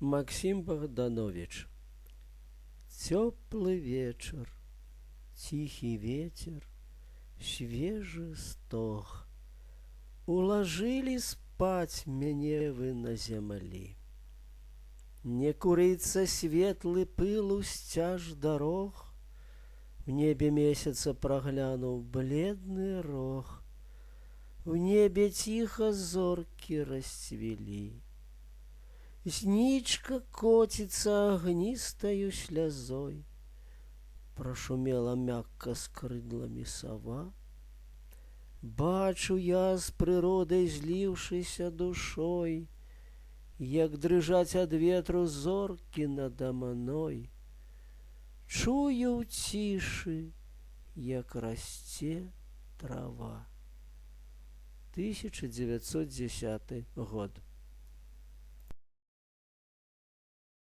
Максим Богданович. Теплый вечер, тихий ветер, свежий стог. Уложили спать мяне вы на зямлі. Не курыцца светлы пыл усцяж дорог. В небе месяца праглянуў бледны рог. В небе тихо зорки расцвели. Сничка котится огнистою слезой. Прошумела мягко с крылами сова. Бачу я с природой злившейся душой, як дрыжаць ад ветру зорки надо мной. Чую ў цішы, як расце трава. 1910 год.